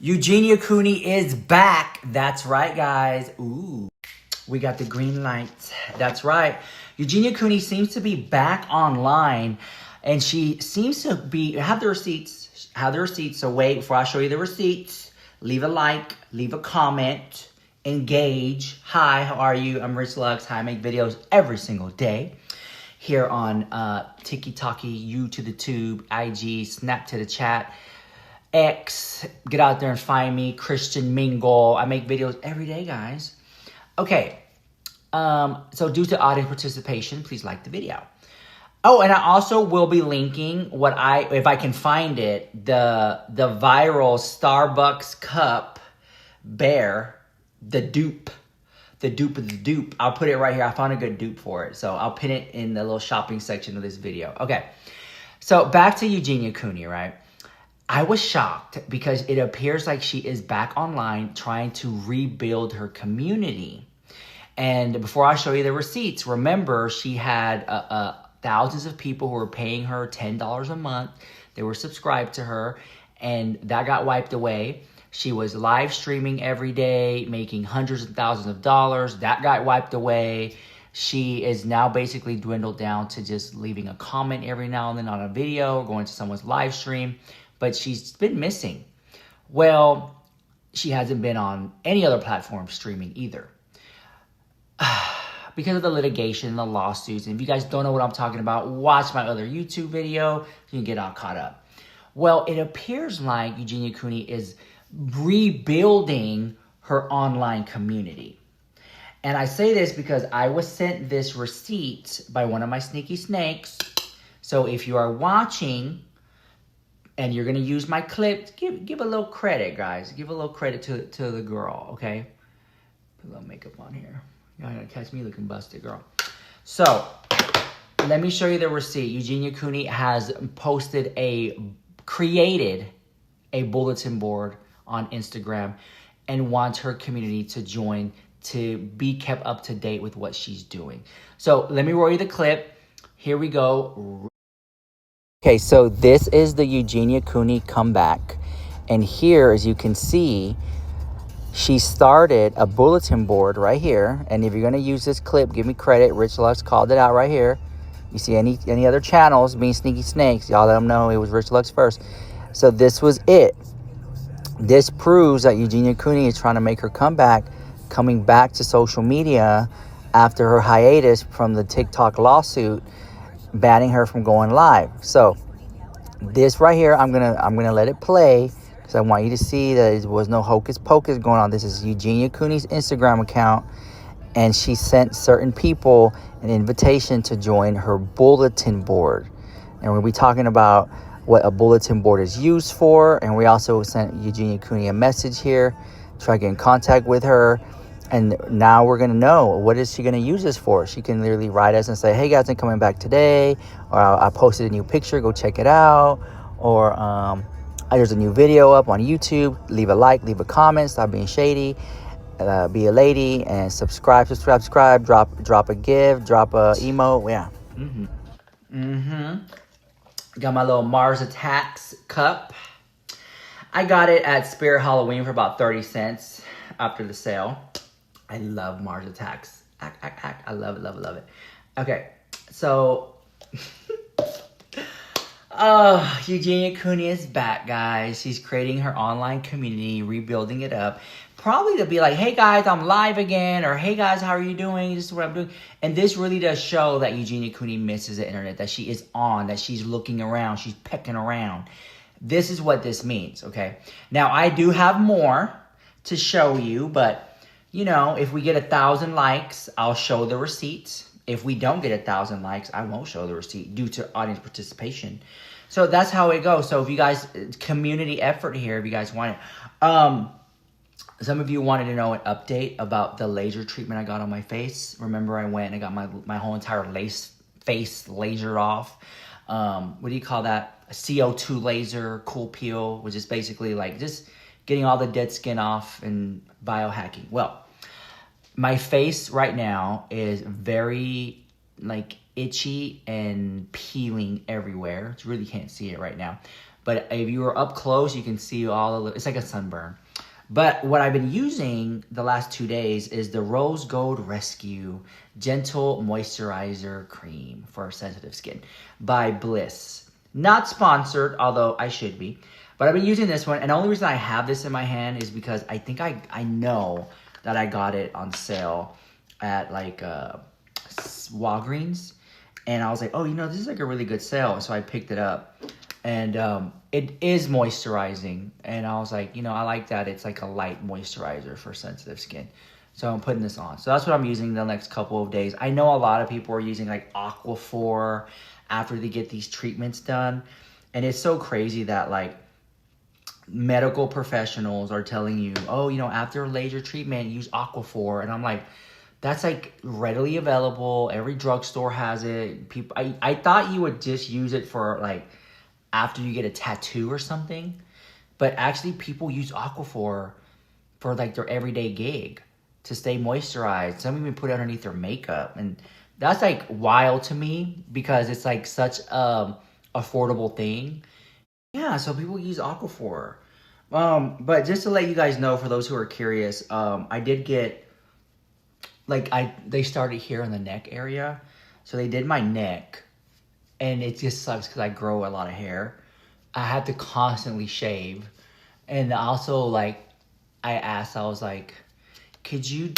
Eugenia Cooney is back. That's right, guys. Ooh, we got the green lights. That's right. Eugenia Cooney seems to be back online, and she seems to have the receipts. So wait, before I show you the receipts, leave a like, leave a comment, engage. Hi, how are you? I'm Rich Lux. Hi, I make videos every single day here on TikTok, You to the Tube, IG, Snap to the Chat, X. Get out there and find me, Christian Mingle. I make videos every day, guys. Okay, so due to audience participation, please like the video. Oh, and I also will be linking if I can find it, the viral Starbucks cup bear, the dupe of the dupe. I'll put it right here. I found a good dupe for it, so I'll pin it in the little shopping section of this video. Okay, so back to Eugenia Cooney, right? I was shocked because it appears like she is back online trying to rebuild her community. And before I show you the receipts, remember she had thousands of people who were paying her $10 a month. They were subscribed to her, and that got wiped away. She was live streaming every day, making hundreds of thousands of dollars. That got wiped away. She is now basically dwindled down to just leaving a comment every now and then on a video, going to someone's live stream. But she's been missing. Well, she hasn't been on any other platform streaming either. Because of the litigation and the lawsuits. And if you guys don't know what I'm talking about, watch my other YouTube video. You can get all caught up. Well, it appears like Eugenia Cooney is rebuilding her online community. And I say this because I was sent this receipt by one of my sneaky snakes. So if you are watching and you're going to use my clip, give a little credit, guys. Give a little credit to the girl, okay? Put a little makeup on here. You're not going to catch me looking busted, girl. So, let me show you the receipt. Eugenia Cooney has created a bulletin board on Instagram and wants her community to join to be kept up to date with what she's doing. So, let me roll you the clip. Here we go. Okay, so this is the Eugenia Cooney comeback. And here, as you can see, she started a bulletin board right here. And if you're going to use this clip, give me credit. Rich Lux called it out right here. You see any other channels being sneaky snakes, y'all let them know it was Rich Lux first. So this was it. This proves that Eugenia Cooney is trying to make her comeback, coming back to social media after her hiatus from the TikTok lawsuit, banning her from going live. So this right here, I'm gonna let it play because I want you to see that there was no hocus pocus going on. This is Eugenia Cooney's Instagram account, and she sent certain people an invitation to join her bulletin board. And we'll be talking about what a bulletin board is used for, and we also sent Eugenia Cooney a message here, try to get in contact with her. And now we're going to know, what is she going to use this for? She can literally write us and say, hey guys, I'm coming back today. Or I posted a new picture, go check it out. Or there's a new video up on YouTube. Leave a like, leave a comment, stop being shady. Be a lady and subscribe. Drop a give, drop a emote. Yeah. Got my little Mars Attacks cup. I got it at Spirit Halloween for about 30 cents after the sale. I love Mars Attacks. I love it. Okay, so Eugenia Cooney is back, guys. She's creating her online community, rebuilding it up. Probably to be like, hey guys, I'm live again, or hey guys, how are you doing? This is what I'm doing. And this really does show that Eugenia Cooney misses the internet, that she is on, that she's looking around, she's pecking around. This is what this means, okay? Now, I do have more to show you, but you know, if we get 1,000 likes, I'll show the receipts. If we don't get 1,000 likes, I won't show the receipt due to audience participation. So that's how it goes. So if you guys, community effort here, if you guys want it. Some of you wanted to know an update about the laser treatment I got on my face. Remember, I went and I got my whole entire face lasered off. What do you call that? A CO2 laser, cool peel, which is basically like just getting all the dead skin off and biohacking. Well, my face right now is very like itchy and peeling everywhere. You really can't see it right now. But if you were up close, you can see all the, it's like a sunburn. But what I've been using the last 2 days is the Rose Gold Rescue Gentle Moisturizer Cream for sensitive skin by Bliss. Not sponsored, although I should be. But I've been using this one, and the only reason I have this in my hand is because I think I know that I got it on sale at like Walgreens. And I was like, oh, you know, this is like a really good sale. So I picked it up. And it is moisturizing. And I was like, you know, I like that it's like a light moisturizer for sensitive skin. So I'm putting this on. So that's what I'm using the next couple of days. I know a lot of people are using like Aquaphor after they get these treatments done. And it's so crazy that like medical professionals are telling you, oh, you know, after a laser treatment, use Aquaphor. And I'm like, that's like readily available. Every drugstore has it. People, I thought you would just use it for like after you get a tattoo or something. But actually people use Aquaphor for like their everyday gig to stay moisturized. Some even put it underneath their makeup. And that's like wild to me because it's like such a affordable thing. Yeah, so people use Aquaphor. But just to let you guys know, for those who are curious, I did get, like, they started here in the neck area. So they did my neck. And it just sucks because I grow a lot of hair. I had to constantly shave. And also, like, I was like, could you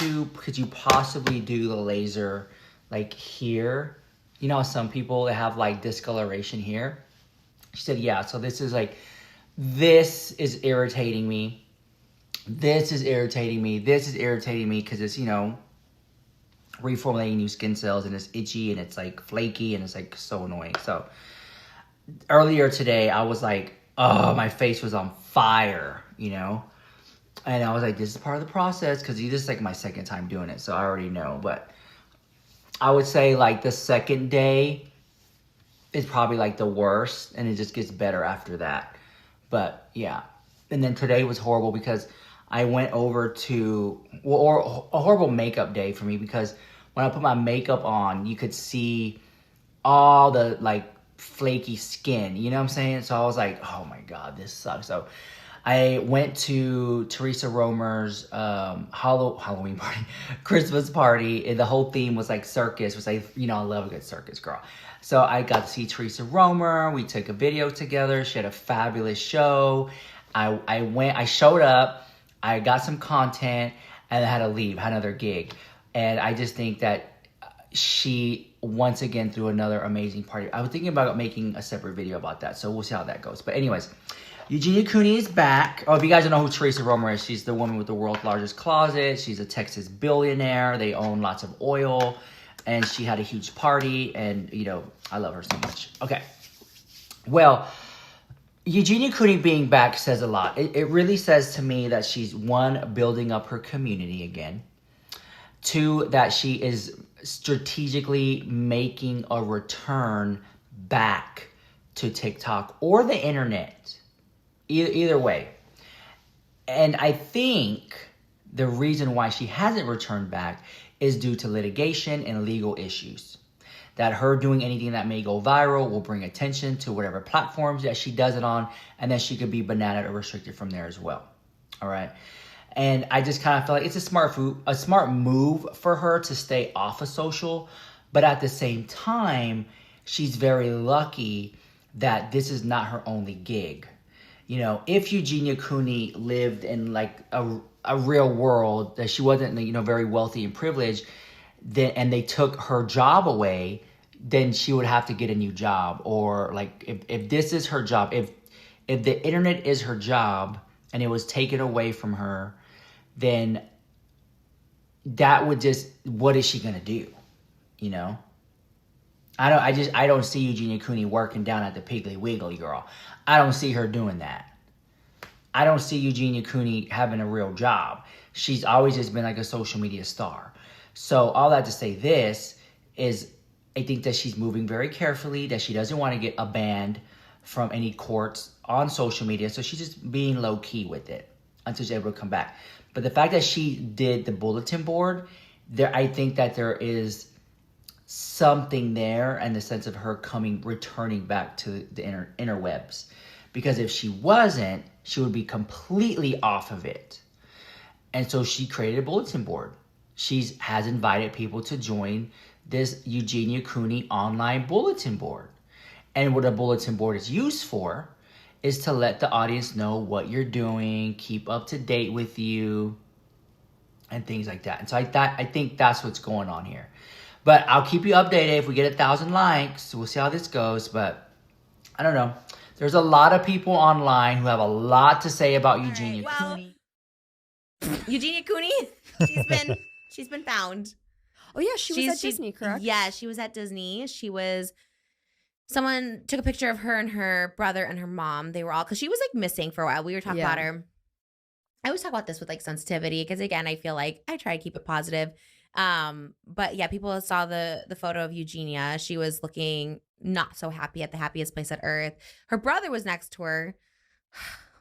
possibly do the laser, like, here? You know, some people, they have, like, discoloration here. She said, yeah. So this is, like, this is irritating me. This is irritating me. This is irritating me because it's, you know, reformulating new skin cells, and it's itchy and it's like flaky and it's like so annoying. So earlier today I was like, oh, my face was on fire, you know, and I was like, this is part of the process because this is like my second time doing it, so I already know. But I would say like the second day is probably like the worst, and it just gets better after that. But yeah, and then today was horrible because I went over to, or a horrible makeup day for me, because when I put my makeup on, you could see all the like flaky skin, you know what I'm saying? So I was like, oh my God, this sucks. So I went to Teresa Roemer's Halloween party, Christmas party, and the whole theme was like circus, which you know, I love a good circus, girl. So I got to see Teresa Roemer. We took a video together. She had a fabulous show. I showed up. I got some content, and I had to leave, had another gig. And I just think that she, once again, threw another amazing party. I was thinking about making a separate video about that, so we'll see how that goes. But anyways, Eugenia Cooney is back. Oh, if you guys don't know who Teresa Roemer is, she's the woman with the world's largest closet. She's a Texas billionaire. They own lots of oil, and she had a huge party, and, you know, I love her so much. Okay, well, Eugenia Cooney being back says a lot. It really says to me that she's, one, building up her community again. Two, that she is strategically making a return back to TikTok or the internet. Either way. And I think the reason why she hasn't returned back is due to litigation and legal issues. That her doing anything that may go viral will bring attention to whatever platforms that she does it on, and then she could be banned or restricted from there as well. All right. And I just kind of feel like it's a smart move for her to stay off of social. But at the same time, she's very lucky that this is not her only gig. You know, if Eugenia Cooney lived in like a real world, that she wasn't, you know, very wealthy and privileged, then, and they took her job away, then she would have to get a new job. Or like if this is her job, if the internet is her job and it was taken away from her, then that would just, what is she gonna do? You know? I don't see Eugenia Cooney working down at the Piggly Wiggly, girl. I don't see her doing that. I don't see Eugenia Cooney having a real job. She's always just been like a social media star. So all that to say this is, I think that she's moving very carefully, that she doesn't want to get a banned from any courts on social media. So she's just being low key with it until she's able to come back. But the fact that she did the bulletin board, I think that there is something there in the sense of her returning back to the interwebs. because if she wasn't, she would be completely off of it. And so she created a bulletin board. She has invited people to join this Eugenia Cooney online bulletin board. And what a bulletin board is used for is to let the audience know what you're doing, keep up to date with you, and things like that. And so I think that's what's going on here. But I'll keep you updated if we get 1,000 likes. We'll see how this goes. But I don't know. There's a lot of people online who have a lot to say about Eugenia Cooney. Eugenia Cooney, she's been found. Oh yeah, she was at Disney, correct? Yeah, she was at Disney. Someone took a picture of her and her brother and her mom. They were all, because she was like missing for a while. We were talking about her. I always talk about this with like sensitivity because again, I feel like I try to keep it positive. But yeah, people saw the photo of Eugenia. She was looking not so happy at the happiest place on earth. Her brother was next to her.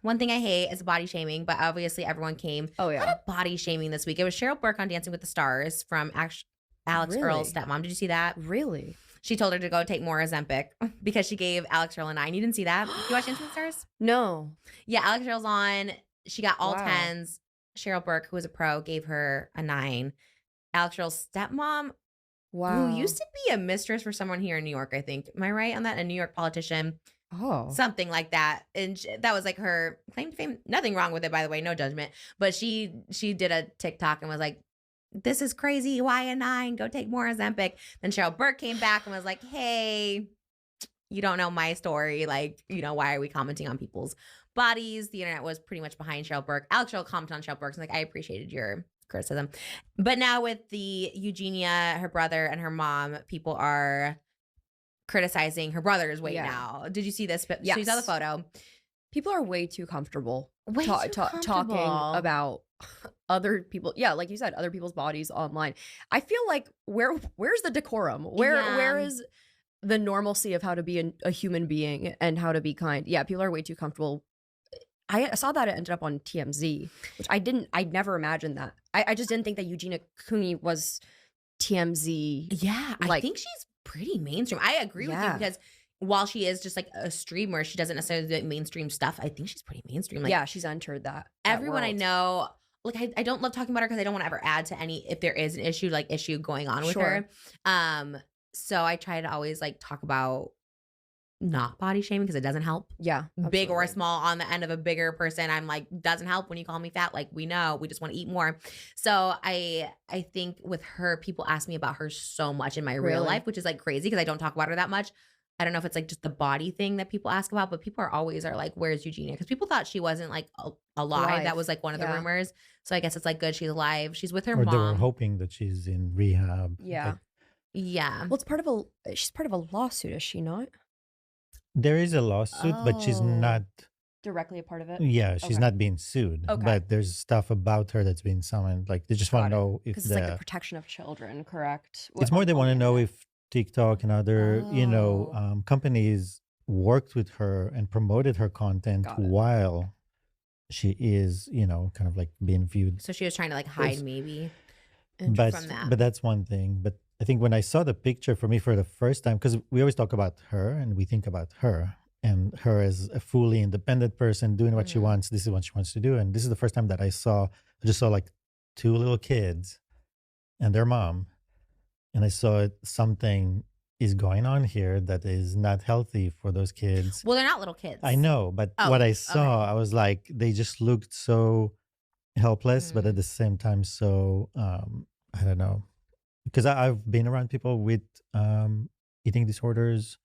One thing I hate is body shaming, but obviously everyone came. Oh yeah, a lot of body shaming this week. It was Cheryl Burke on Dancing with the Stars from Alex Earl's stepmom. Did you see that? Really? She told her to go take more Ozempic because she gave Alex Earl a 9. You didn't see that? You watch Dancing with the Stars? No. Yeah, Alex Earl's on. She got all 10s. Cheryl Burke, who was a pro, gave her a 9. Alex Earl's stepmom, who used to be a mistress for someone here in New York, I think. Am I right on that? A New York politician. Oh. Something like that. And that was like her claim to fame. Nothing wrong with it, by the way. No judgment. But she did a TikTok and was like, this is crazy. Why a 9? Go take more Ozempic. Then Cheryl Burke came back and was like, hey, you don't know my story. Like, why are we commenting on people's bodies? The internet was pretty much behind Cheryl Burke. Alex Earl commented on Cheryl Burke and was like, I appreciated your criticism. But now with the Eugenia, her brother, and her mom, people are criticizing her brother's weight now. Did you see this? Yes. So you saw the photo. People are way too comfortable, talking about other people. Yeah, like you said, other people's bodies online. I feel like where's the decorum? Where is the normalcy of how to be a human being and how to be kind? Yeah, people are way too comfortable. I saw that it ended up on TMZ, which I'd never imagined that. I just didn't think that Eugenia Cooney was TMZ. Yeah, I think she's pretty mainstream. I agree with you because while she is just like a streamer, she doesn't necessarily do mainstream stuff. I think she's pretty mainstream. Like, yeah, she's entered that everyone world. I know, like I don't love talking about her because I don't want to ever add to any, if there is an issue going on with her. So I try to always like talk about not body shaming because it doesn't help. Yeah. Absolutely. Big or small on the end of a bigger person. I'm like, doesn't help when you call me fat. Like, we know, we just want to eat more. So I think with her, people ask me about her so much in my real life, which is like crazy because I don't talk about her that much. I don't know if it's like just the body thing that people ask about, but people are like, where's Eugenia? Because people thought she wasn't like alive. That was like one of the rumors. So I guess it's like good she's alive. She's with her mom. Or they were hoping that she's in rehab. Yeah. Yeah. Well, she's part of a lawsuit, is she not? There is a lawsuit, but she's not directly a part of it. Yeah, she's not being sued. Okay. But there's stuff about her that's being summoned. Like they just want to know if because it's like the protection of children, correct? It's more they want to know if TikTok and other companies worked with her and promoted her content while she is kind of like being viewed. So she was trying to like hide maybe from that. But that's one thing. But I think when I saw the picture for me for the first time, because we always talk about her and we think about her and her as a fully independent person doing what she wants. This is what she wants to do. And this is the first time that I just saw like 2 little kids and their mom. And I saw something is going on here that is not healthy for those kids. Well, they're not little kids. I know, but what I saw, I was like, they just looked so helpless, but at the same time, so, I don't know. Because I've been around people with eating disorders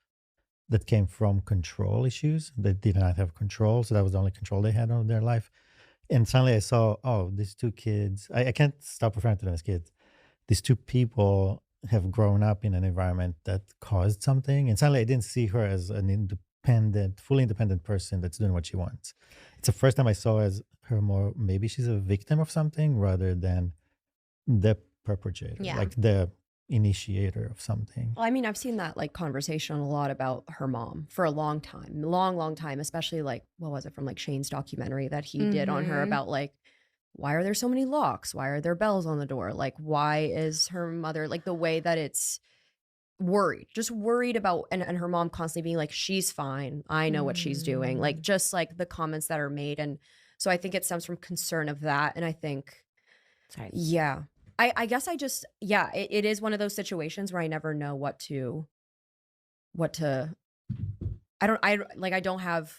that came from control issues. They did not have control. So that was the only control they had over their life. And suddenly I saw, these 2 kids, I can't stop referring to them as kids. These 2 people have grown up in an environment that caused something. And suddenly I didn't see her as an fully independent person that's doing what she wants. It's the first time I saw as her more, maybe she's a victim of something rather than the perpetrator, like the initiator of something. Well, I mean, I've seen that like conversation a lot about her mom for a long time, especially like, what was it from like Shane's documentary that he did on her about like, why are there so many locks? Why are there bells on the door? Like, why is her mother like the way that it's just worried about, and her mom constantly being like, she's fine, I know what she's doing, like just like the comments that are made. And so I think it stems from concern of that. And I think, yeah, I guess I just, yeah, it is one of those situations where I never know what to I don't have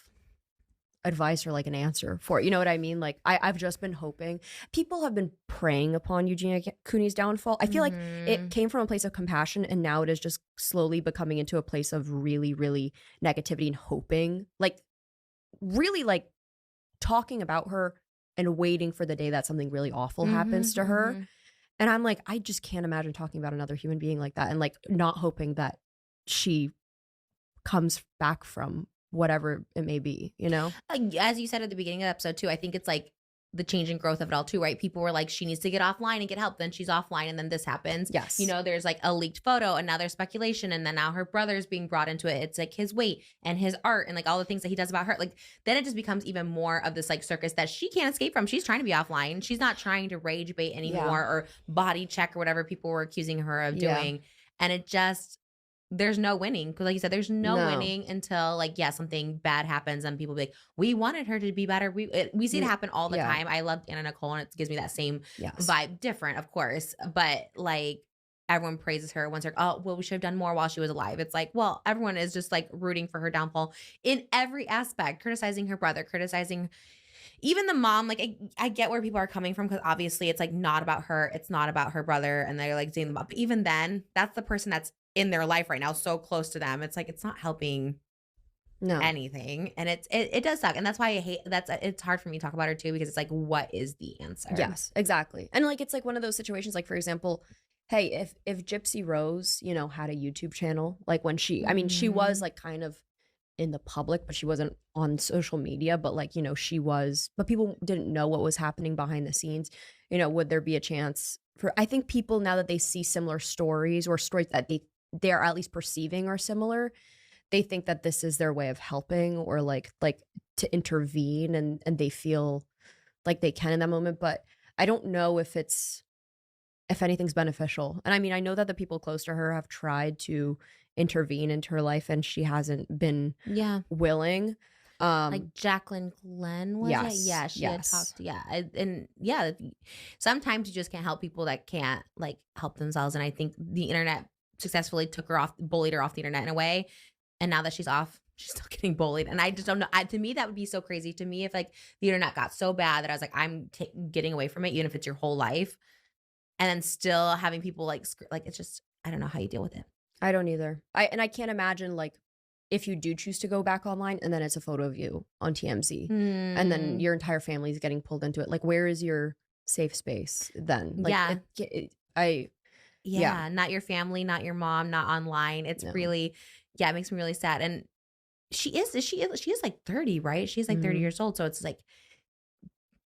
advice or like an answer for it. You know what I mean? Like I've just been hoping. People have been preying upon Eugenia Cooney's downfall. I feel like it came from a place of compassion, and now it is just slowly becoming into a place of really, really negativity and hoping, like really like talking about her and waiting for the day that something really awful happens to her. And I'm like, I just can't imagine talking about another human being like that and like not hoping that she comes back from whatever it may be, you know? As you said at the beginning of the episode too, I think it's like the change and growth of it all too, right? People were like, she needs to get offline and get help. Then she's offline and then this happens. Yes. You know, there's like a leaked photo and now there's speculation. And then now her brother's being brought into it. It's like his weight and his art and like all the things that he does about her. Like then it just becomes even more of this like circus that she can't escape from. She's trying to be offline. She's not trying to rage bait anymore or body check or whatever people were accusing her of doing. And it just, there's no winning. Because like you said, there's no winning until like, something bad happens and people be like, we wanted her to be better. We see it happen all the time. I loved Anna Nicole and it gives me that same vibe. Different, of course. But like everyone praises her. Once they're, oh, well, we should have done more while she was alive. It's like, well, everyone is just like rooting for her downfall in every aspect, criticizing her brother, criticizing even the mom. Like I get where people are coming from because obviously it's like not about her. It's not about her brother. And they're like saying the mom. But even then, that's the person that's in their life right now, so close to them. It's like it's not helping anything. And it does suck. And that's why I hate it's hard for me to talk about her too, because it's like, what is the answer? Yes, exactly. And like it's like one of those situations, like for example, hey, if Gypsy Rose, you know, had a YouTube channel, like when she I mean, she was like kind of in the public, but she wasn't on social media, but like, you know, she was, but people didn't know what was happening behind the scenes. You know, would there be a chance for, I think people now that they see similar stories or stories that they're at least perceiving are similar, they think that this is their way of helping or like to intervene, and they feel like they can in that moment. But I don't know if anything's beneficial. And I mean, I know that the people close to her have tried to intervene into her life and she hasn't been willing. Like Jacqueline Glenn was it? Yeah, she had talked. Sometimes you just can't help people that can't like help themselves. And I think the internet successfully bullied her off the internet in a way. And now that she's off, she's still getting bullied. And I just don't know. To me, that would be so crazy. To me, if like the internet got so bad that I was like, I'm getting away from it, even if it's your whole life, and then still having people like it's just, I don't know how you deal with it. I don't either. I can't imagine like if you do choose to go back online and then it's a photo of you on TMZ and then your entire family is getting pulled into it. Like, where is your safe space then? Like, not your family, not your mom, not online. It's really, it makes me really sad. And she is like 30, right? She's like 30 years old. So it's like,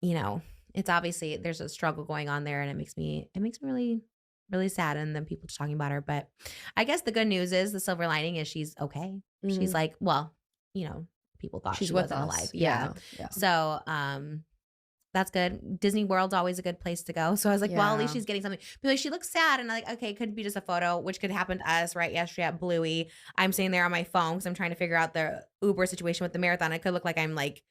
you know, it's obviously there's a struggle going on there, and it makes me really, really sad. And then people just talking about her. But I guess the good news is, the silver lining is she's okay. She's like, well, you know, people thought she wasn't alive. Yeah. So that's good. Disney World's always a good place to go. So I was like, well, at least she's getting something. But like, she looks sad, and I'm like, okay, it could be just a photo, which could happen to us, right? Yesterday at Bluey, I'm sitting there on my phone because I'm trying to figure out the Uber situation with the marathon. It could look like I'm like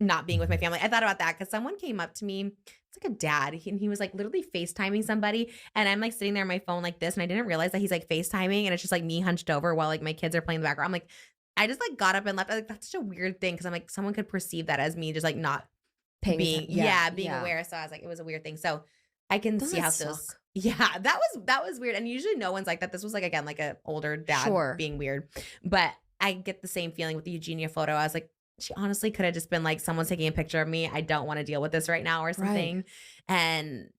not being with my family. I thought about that because someone came up to me. It's like a dad, and he was like literally FaceTiming somebody, and I'm like sitting there on my phone like this, and I didn't realize that he's like FaceTiming, and it's just like me hunched over while like my kids are playing in the background. I'm like, I just like got up and left. I'm like, that's such a weird thing, because I'm like, someone could perceive that as me just like not being aware. So I was like, it was a weird thing. So I can see how those. Yeah, that was weird. And usually no one's like that. This was like, again, like an older dad being weird. But I get the same feeling with the Eugenia photo. I was like, she honestly could have just been like, someone's taking a picture of me. I don't want to deal with this right now or something. Right. And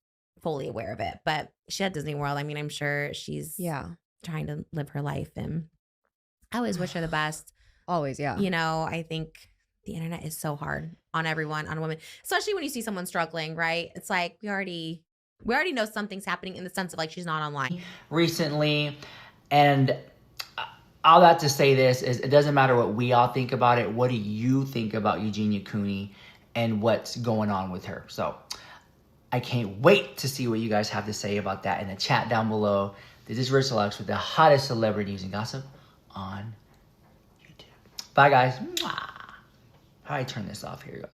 fully aware of it. But she had Disney World. I mean, I'm sure she's trying to live her life. And I always wish her the best. Always, yeah. You know, I think the internet is so hard on everyone, on women, especially when you see someone struggling, right? It's like we already know something's happening in the sense of like she's not online recently. And all that to say this is, it doesn't matter what we all think about it. What do you think about Eugenia Cooney and what's going on with her? So I can't wait to see what you guys have to say about that in the chat down below. This is Rich Lux with the hottest celebrity news and gossip on YouTube. Bye, guys. Mwah. How do I turn this off here?